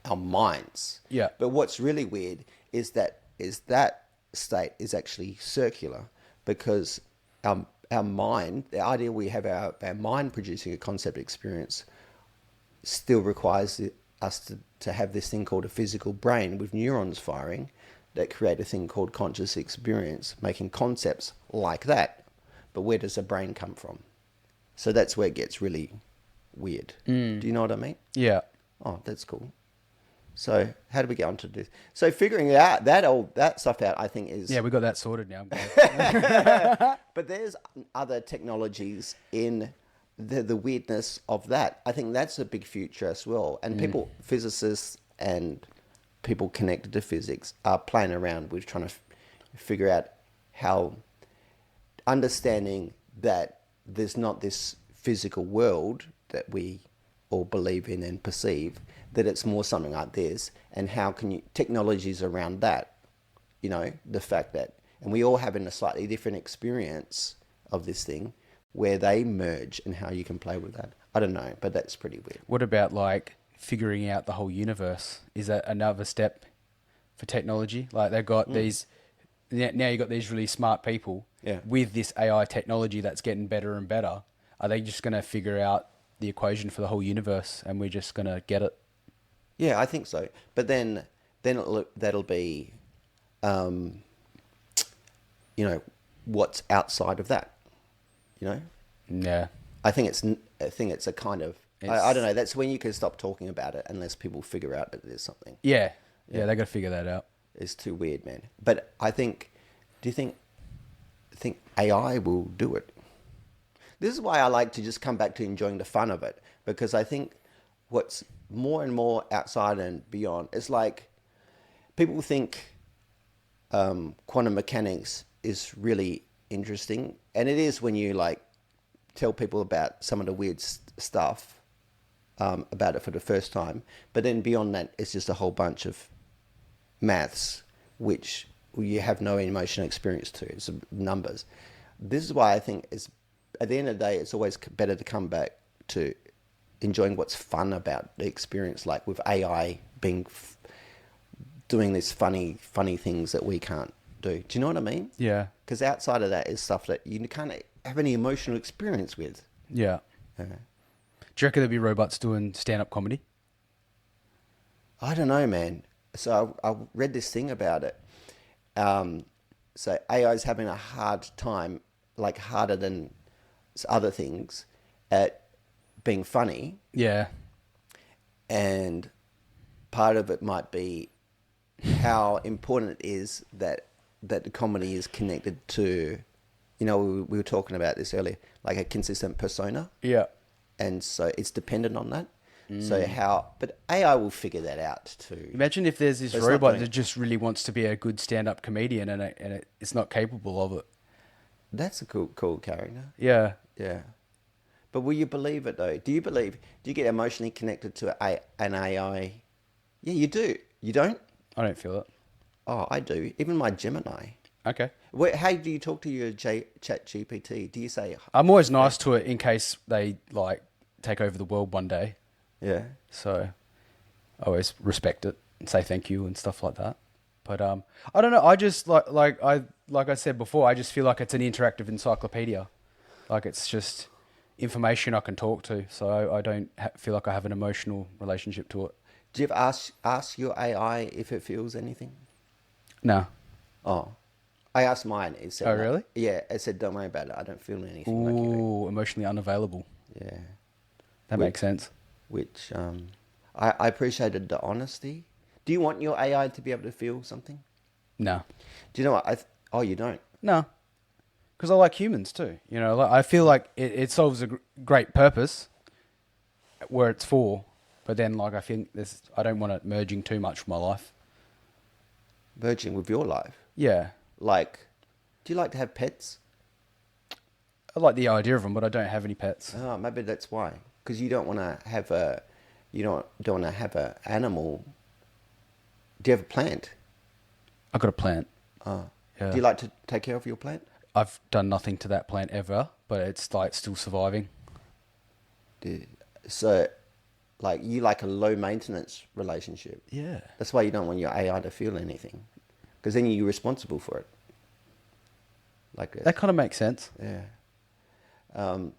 our minds. Yeah. But what's really weird is that state is actually circular because our mind, the idea we have our mind producing a concept experience still requires us to have this thing called a physical brain with neurons firing that create a thing called conscious experience, making concepts like that. But where does the brain come from? So that's where it gets really weird. Do you know what I mean? Yeah. Oh, that's cool. So how do we get onto this? So figuring out that stuff out, I think is... Yeah, we got that sorted now. But there's other technologies in the weirdness of that. I think that's a big future as well. And people, physicists and people connected to physics are playing around with trying to figure out how understanding that there's not this physical world that we all believe in and perceive, that it's more something like this, and how can technologies around that you know, the fact that, and we all having a slightly different experience of this thing where they merge and how you can play with that. I don't know, but that's pretty weird. What about like figuring out the whole universe? Is that another step for technology? Like they've got these, now you've got these really smart people Yeah. with this AI technology that's getting better and better. Are they just going to figure out the equation for the whole universe and we're just going to get it? Yeah, I think so. But then that'll be, you know, what's outside of that, you know? Yeah. I think it's a kind of, I don't know. That's when you can stop talking about it unless people figure out that there's something. Yeah. Yeah, they got to figure that out. It's too weird, man. But I think, do you think AI will do it? This is why I like to just come back to enjoying the fun of it, because I think what's more and more outside and beyond, it's like people think quantum mechanics is really interesting, and it is when you like tell people about some of the weird stuff about it for the first time. But then beyond that, it's just a whole bunch of maths which you have no emotional experience to. It's numbers. This is why I think it's, at the end of the day, it's always better to come back to enjoying what's fun about the experience, like with AI being doing these funny things that we can't do. Do you know what I mean? Yeah. Because outside of that is stuff that you can't have any emotional experience with. Yeah. Yeah. Do you reckon there'll be robots doing stand-up comedy? I don't know, man. So I read this thing about it. So AI is having a hard time, like harder than other things, at being funny. Yeah. And part of it might be how important it is that the comedy is connected to, you know, we were talking about this earlier, like a consistent persona. Yeah. And so it's dependent on that. So but AI will figure that out too. Imagine if there's this But it's not robot doing- that just really wants to be a good stand-up comedian and it's not capable of it. That's a cool character. Yeah. Yeah. But will you believe it though? Do you get emotionally connected to an AI? Yeah, you do. You don't? I don't feel it. Oh, I do. Even my Gemini. Okay. How do you talk to your Chat GPT? Do you say, I'm always nice to it in case they like take over the world one day. yeah? So I always respect it and say thank you and stuff like that. But I don't know. I just like I said before, I just feel like it's an interactive encyclopedia. Like it's just information I can talk to. So I don't feel like I have an emotional relationship to it. Do you ever ask your AI if it feels anything? No. Oh, I asked mine. It said, Oh, really? Yeah, it said, don't worry about it. I don't feel anything like you Ooh, emotionally unavailable. do. Yeah. That makes sense. Which I appreciated the honesty. Do you want your AI to be able to feel something? No. Do you know what? Oh, you don't? No. Because I like humans too. You know, like, I feel like it solves a great purpose where it's for, but then like I think I don't want it merging too much with my life. Merging with your life. Yeah. Like, do you like to have pets? I like the idea of them, but I don't have any pets. Oh, maybe that's why. Because you don't want to have don't want to have an animal. Do you have a plant? I've got a plant. Oh. Yeah. Do you like to take care of your plant? I've done nothing to that plant ever, but it's like still surviving. So, like, you like a low maintenance relationship. Yeah. That's why you don't want your AI to feel anything, because then you're responsible for it. Like That kind of makes sense. yeah.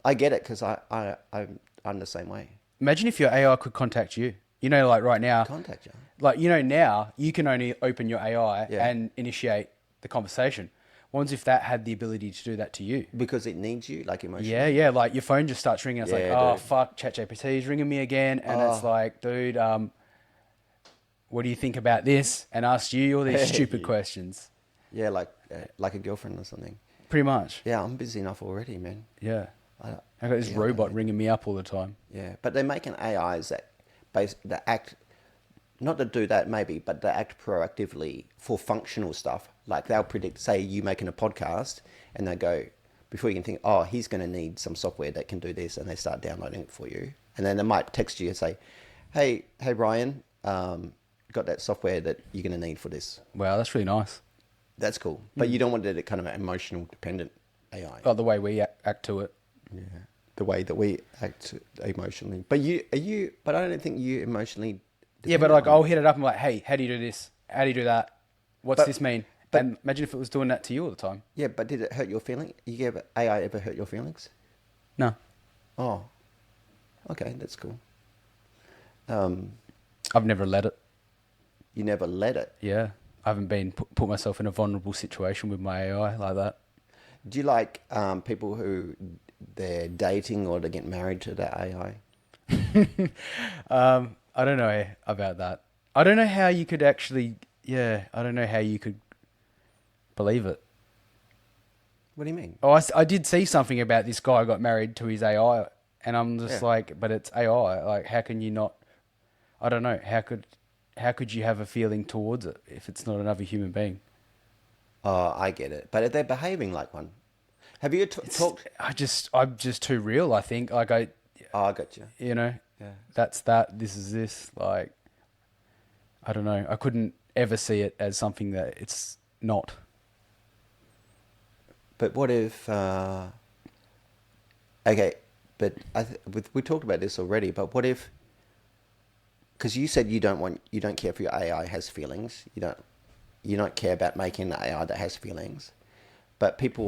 I get it because I'm the same way. Imagine if your AI could contact you. You know, like right now, Contact you. like, you know, now you can only open your AI Yeah. and initiate the conversation. What if that had the ability to do that to you? Because it needs you, like emotionally. Yeah, yeah. Like your phone just starts ringing. It's like, Yeah, oh, dude. fuck, ChatGPT is ringing me again. And it's like, dude, what do you think about this? And ask you all these stupid questions. Yeah, like a girlfriend or something. Pretty much. Yeah, I'm busy enough already, man. Yeah. I I've got this yeah, robot ringing me up all the time. Yeah, but they're making AIs that act, not to do that maybe, but they act proactively for functional stuff. Like they'll predict, say you making a podcast, and they go, before you can think, oh, he's going to need some software that can do this, and they start downloading it for you. And then they might text you and say, hey Ryan, got that software that you're going to need for this. Wow, that's really nice. That's cool. But you don't want it kind of an emotional dependent AI. Like the way we act to it. Yeah. The way that we act emotionally. But but I don't think you emotionally Yeah, but dependent like on I'll it. hit it up and be like, hey, how do you do this? How do you do that? What's But- this mean? but- And imagine if it was doing that to you all the time. Yeah, but did it hurt your feeling? AI ever hurt your feelings? No. Oh. Okay, that's cool. I've never let it. You never let it. Yeah. I haven't been put myself in a vulnerable situation with my AI like that. Do you like people who they're dating or they get married to their AI? I don't know about that. I don't know how you could actually, I don't know how you could believe it. What do you mean? Oh, I did see something about this guy got married to his AI, and I'm just Yeah. like, but it's AI. Like, how can you not? I don't know. How could you have a feeling towards it if it's not another human being? Oh, I get it. But they're behaving like one. Have you talked? I'm just too real. I think like Oh, I got you. you know, Yeah. that's that. This is this. Like, I don't know. I couldn't ever see it as something that it's not. But what if? Okay, but we talked about this already. But what if? Because you said you don't care if your AI has feelings. You don't care about making an AI that has feelings. But people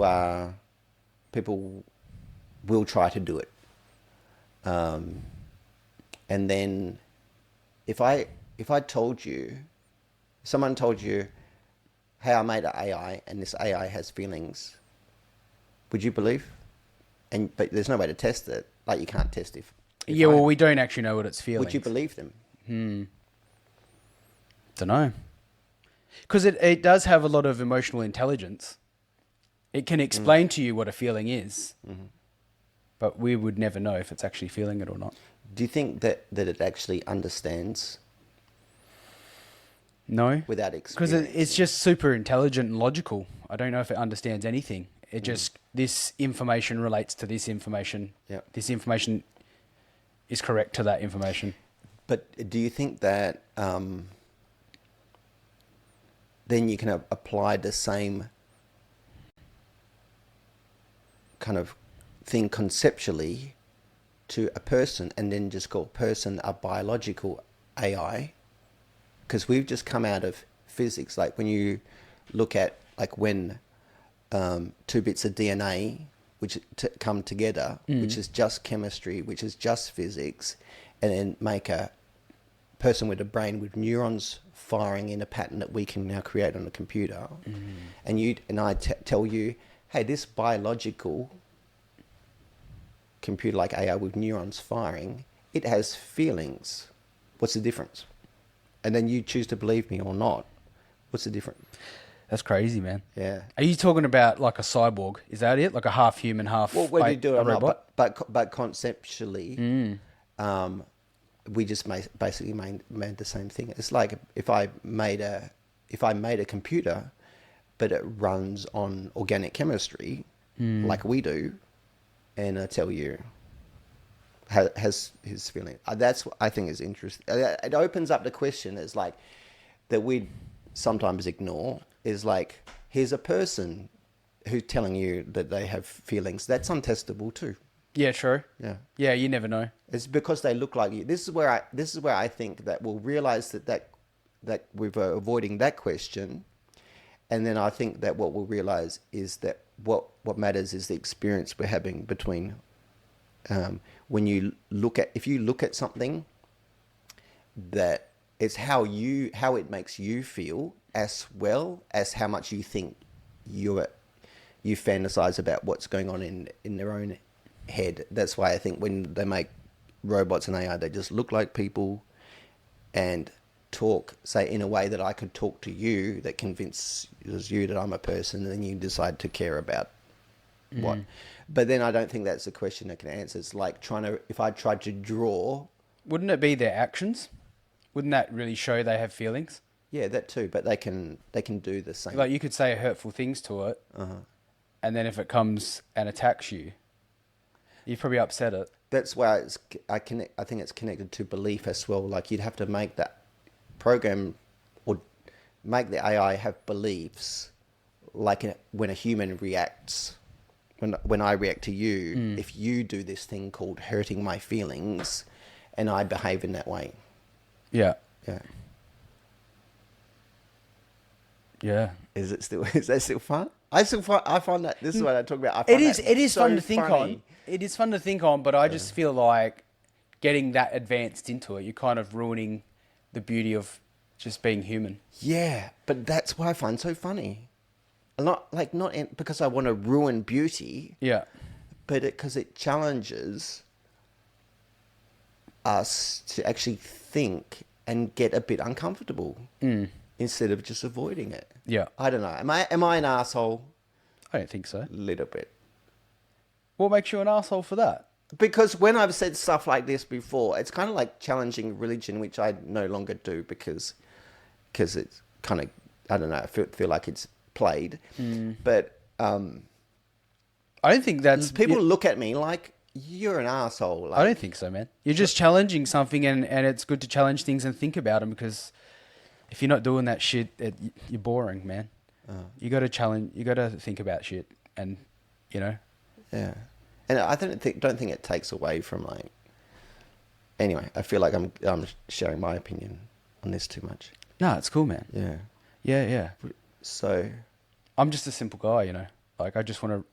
will try to do it. And then, if someone told you, hey, I made an AI and this AI has feelings, would you believe? But there's no way to test it. Like you can't test if Yeah, I- well, we don't actually know what it's feeling. Would you believe them? Don't know. Because it does have a lot of emotional intelligence. It can explain to you what a feeling is, but we would never know if it's actually feeling it or not. Do you think that it actually understands No. without Because experience? it's just super intelligent and logical. I don't know if it understands anything. It just, this information relates to this information. Yeah. This information is correct to that information. But do you think that then you can apply the same kind of thing conceptually to a person and then just call person a biological AI? Because we've just come out of physics. Like when you look at like when two bits of DNA which come together, which is just chemistry, which is just physics, and then make a person with a brain with neurons firing in a pattern that we can now create on a computer, and I tell you, hey, this biological computer like AI with neurons firing, it has feelings. What's the difference? And then you choose to believe me or not. What's the difference? That's crazy, man. Yeah. Are you talking about like a cyborg? Is that it? Like a half human, half Well, whether you do it a or not, robot? but conceptually, we just basically made the same thing. It's like if I made a computer, but it runs on organic chemistry, like we do, and I tell you, has his feeling. That's what I think is interesting. It opens up the question is like that we sometimes ignore. Is like here's a person who's telling you that they have feelings. That's untestable too. Yeah, true. Yeah. Yeah, you never know. It's because they look like you. This is where I think that we'll realize that we're avoiding that question, and then I think that what we'll realize is that what matters is the experience we're having between when you look at something, that it's how it makes you feel as well as how much you think you fantasize about what's going on in their own head. That's why I think when they make robots and AI, they just look like people and talk, say, in a way that I could talk to you, that convinces you that I'm a person, and then you decide to care about what. But then I don't think that's a question that can answer. It's like if I tried to draw. Wouldn't it be their actions? Wouldn't that really show they have feelings? Yeah, that too, but they can do the same. Like you could say hurtful things to it, and then if it comes and attacks you, you'd probably upset it. That's why I think it's connected to belief as well. Like you'd have to make that program or make the AI have beliefs like when a human reacts, when I react to you, Mm. if you do this thing called hurting my feelings, and I behave in that way. Yeah. Yeah. Yeah. Is that still fun? I find that this is what I talk about. I find It is so fun to think funny. on. It is fun to think on, but I just feel like getting that advanced into it, you're kind of ruining the beauty of just being human. Yeah, but that's what I find so funny. Because I want to ruin beauty, Yeah. but because it challenges us to actually think and get a bit uncomfortable instead of just avoiding it. Yeah. I don't know. Am I an asshole? I don't think so. A little bit. What makes you an asshole for that? Because when I've said stuff like this before, it's kind of like challenging religion, which I no longer do because it's kind of, I don't know, I feel like it's played. But I don't think that's... people look at me like, you're an asshole. Like, I don't think so, man. You're just challenging something, and it's good to challenge things and think about them, because if you're not doing that shit, you're boring, man. You got to challenge. You got to think about shit, and you know. Yeah, and I don't think it takes away from like. Anyway, I feel like I'm sharing my opinion on this too much. No, it's cool, man. Yeah. Yeah. So I'm just a simple guy, you know. Like I just want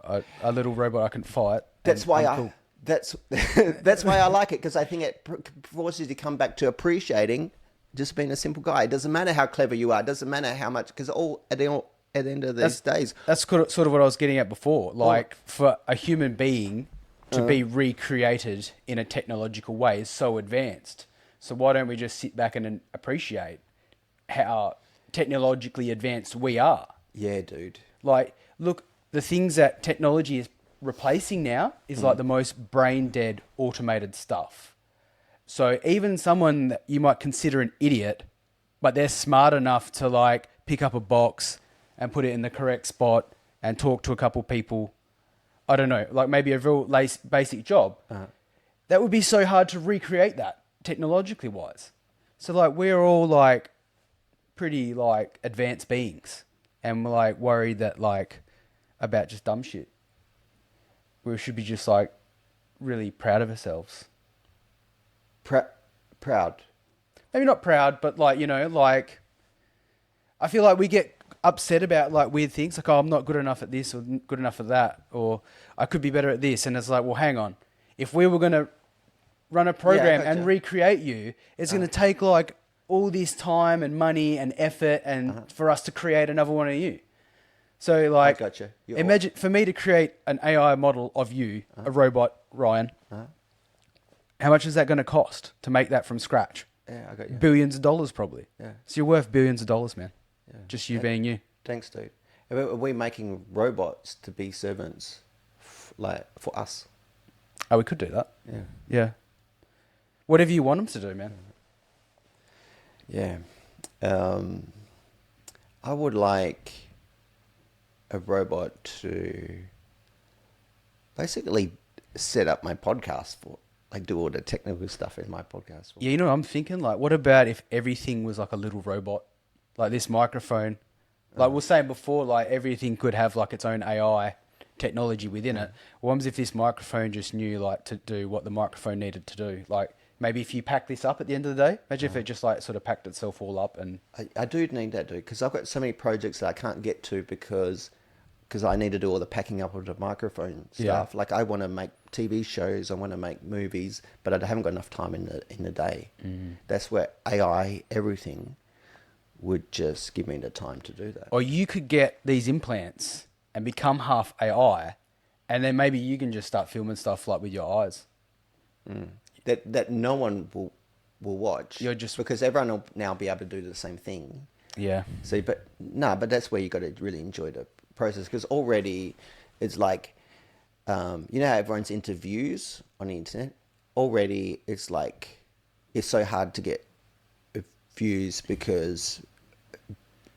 a little robot I can fight. that's and why I'm cool. that's why I like it, because I think it forces you to come back to appreciating just being a simple guy. It doesn't matter how clever you are. It doesn't matter how much, because at the end of these days. That's sort of what I was getting at before. Like for a human being to be recreated in a technological way is so advanced. So why don't we just sit back and appreciate how technologically advanced we are? Yeah, dude. Like, look, the things that technology is replacing now is like the most brain dead automated stuff. So even someone that you might consider an idiot, but they're smart enough to like pick up a box and put it in the correct spot and talk to a couple people, I don't know, like maybe a real basic job. That would be so hard to recreate that technologically wise. So like we're all like pretty like advanced beings, and we're like worried that like about just dumb shit. We should be just like really proud of ourselves. Proud. Maybe not proud, but like, you know, like I feel like we get upset about like weird things, like, oh, I'm not good enough at this or good enough at that, or I could be better at this. And it's like, well, hang on. If we were going to run a program and recreate you, it's going to take like all this time and money and effort and for us to create another one of you. So like, gotcha. Imagine for me to create an AI model of you, a robot, Ryan, how much is that going to cost to make that from scratch? Yeah, I got you. Billions of dollars probably. Yeah. So you're worth billions of dollars, man. Yeah. Just you being you. Thanks, dude. Are we making robots to be servants, like for us? Oh, we could do that. Yeah. Yeah. Whatever you want them to do, man. Yeah. I would like a robot to basically set up my podcast for, like, do all the technical stuff in my podcast for. Yeah, you know what I'm thinking? Like, what about if everything was like a little robot? Like this microphone. Like we were saying before, like everything could have like its own AI technology within it. What happens if this microphone just knew like to do what the microphone needed to do? Like maybe if you pack this up at the end of the day, imagine if it just like sort of packed itself all up and... I do need that, dude, because I've got so many projects that I can't get to because I need to do all the packing up of the microphone stuff. Yeah. Like I want to make TV shows, I want to make movies, but I haven't got enough time in the day. That's where AI, everything, would just give me the time to do that. Or you could get these implants and become half AI, and then maybe you can just start filming stuff like with your eyes. That no one will watch. You're just... because everyone will now be able to do the same thing. Yeah. See, but that's where you got to really enjoy the process, because already it's like, you know how everyone's interviews on the internet? Already it's like, it's so hard to get views because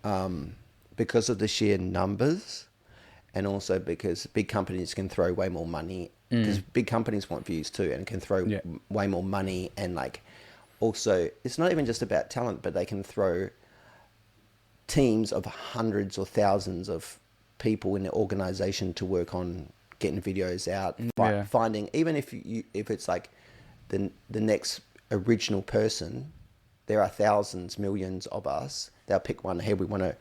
of the sheer numbers, and also because big companies can throw way more money, because big companies want views too and can throw way more money, and like also it's not even just about talent, but they can throw teams of hundreds or thousands of people in the organization to work on getting videos out, Yeah. finding, even if it's like the next original person, there are thousands, millions of us. They'll pick one. Hey, we want to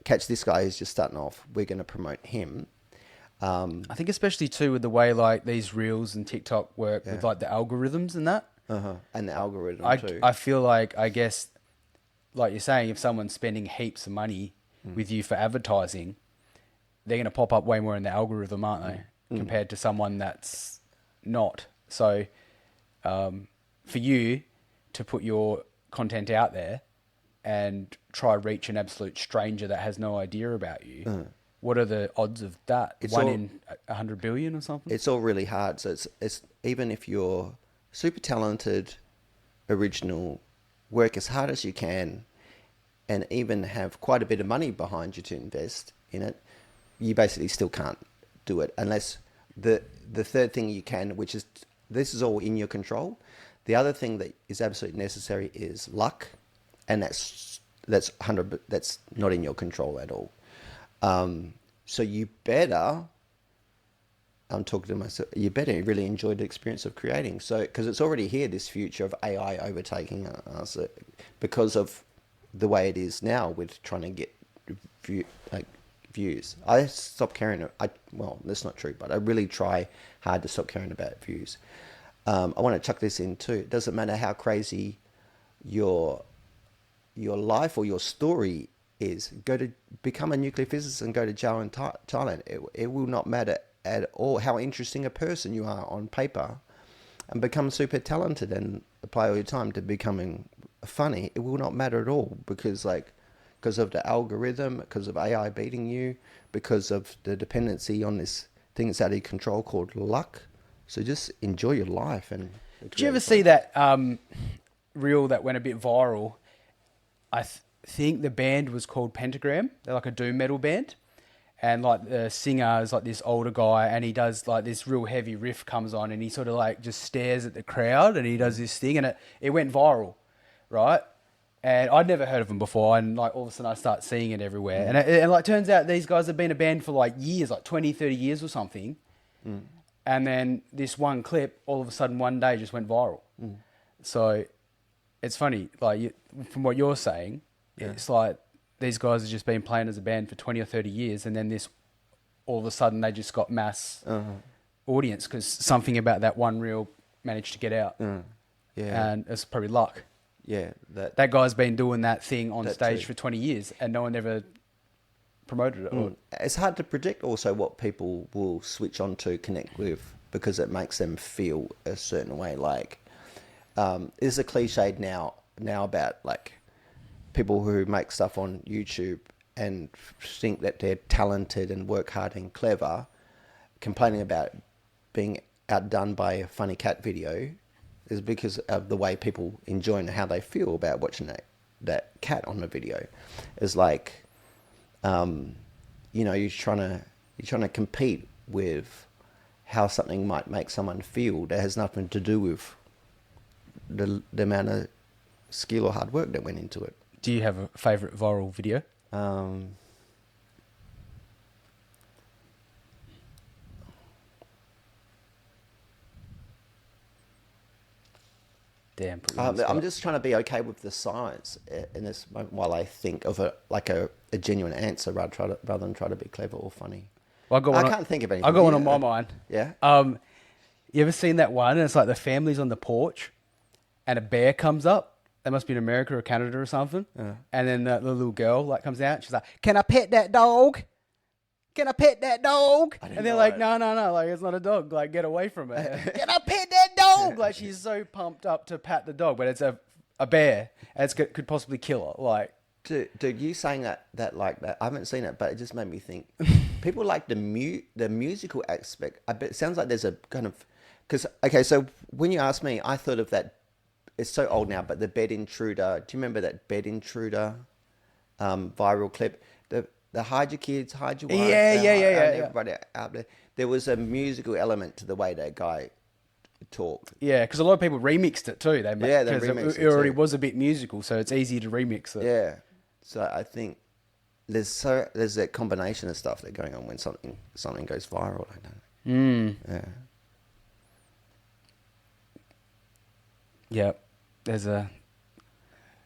catch this guy who's just starting off. We're going to promote him. I think especially too with the way like these reels and TikTok work with like the algorithms and that. And the algorithm too. I feel like, I guess, like you're saying, if someone's spending heaps of money with you for advertising, they're going to pop up way more in the algorithm, aren't they? Compared to someone that's not. So, for you to put your content out there and try reach an absolute stranger that has no idea about you, what are the odds of that? It's One all- in 100 billion or something? It's all really hard. So it's even if you're super talented, original, work as hard as you can, and even have quite a bit of money behind you to invest in it, you basically still can't do it unless the third thing you can, which is this is all in your control. The other thing that is absolutely necessary is luck, and that's not in your control at all. So you better, I'm talking to myself, you better really enjoy the experience of creating. So, because it's already here, this future of AI overtaking us, because of the way it is now with trying to get views. I stopped caring. Well, that's not true, but I really try hard to stop caring about views. I want to chuck this in too. It doesn't matter how crazy your life or your story is. Go to become a nuclear physicist and go to jail in Thailand. It will not matter at all how interesting a person you are on paper, and become super talented and apply all your time to becoming funny. It will not matter at all because of the algorithm, because of AI beating you, because of the dependency on this thing that's out of your control called luck. So just enjoy your life. And did you ever see that reel that went a bit viral? I think the band was called Pentagram. They're like a doom metal band. And like the singer is like this older guy, and he does like this real heavy riff comes on, and he sort of like just stares at the crowd, and he does this thing, and it went viral, right? And I'd never heard of them before, and like all of a sudden I start seeing it everywhere. And like turns out these guys have been a band for like years, like 20, 30 years or something. And then this one clip, all of a sudden one day just went viral. So it's funny, like from what you're saying, it's like these guys have just been playing as a band for 20 or 30 years, and then this, all of a sudden they just got mass audience because something about that one reel managed to get out. Yeah. And it's probably luck. Yeah. That guy's been doing that thing on That stage too. for 20 years and no one ever promoted it. Or, It's hard to predict also what people will switch on to connect with because it makes them feel a certain way. Like, there's a cliche now about like people who make stuff on YouTube and think that they're talented and work hard and clever, complaining about being outdone by a funny cat video is because of the way people enjoy and how they feel about watching that cat on the video. It's like, you're trying to compete with how something might make someone feel that has nothing to do with the amount of skill or hard work that went into it. do you have a favourite viral video? Damn. put you on the I'm spot. just trying to be okay with the silence in this moment while I think of a genuine answer rather than try to be clever or funny. Well, I can't think of anything. I got one Yeah. on my mind. Yeah. You ever seen that one? And it's like the family's on the porch, and a bear comes up. That must be in America or Canada or something. And then the little girl like comes out. She's like, "Can I pet that dog? Can I pet that dog?" And they're know like, it. "No, like it's not a dog. Like get away from it." Can I pet that dog? Like she's so pumped up to pat the dog, but it's a bear, and could possibly kill her. Like, Dude, you saying that like that, I haven't seen it, but it just made me think. People like the musical aspect. I bet it sounds like there's a kind of, so when you asked me, I thought of that. It's so old now, but the Bed Intruder. Do you remember that Bed Intruder viral clip? The hide your kids, hide your wife. Yeah. Everybody out there. There was a musical element to the way that guy talked. yeah, because a lot of people remixed it too. They remixed because it it already too. was a bit musical, so it's easy to remix it. Yeah. So I think there's that combination of stuff that going on when something goes viral. I don't know. Mm. Yeah. Yeah. There's a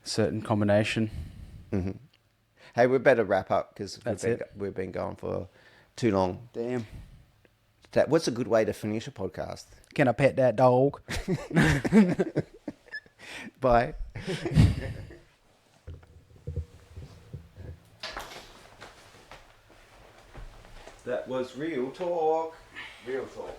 certain combination. Hmm. Hey, we better wrap up because That's we've been going for too long. Damn. What's a good way to finish a podcast? Can I pet that dog? Bye. That was real talk. Real talk.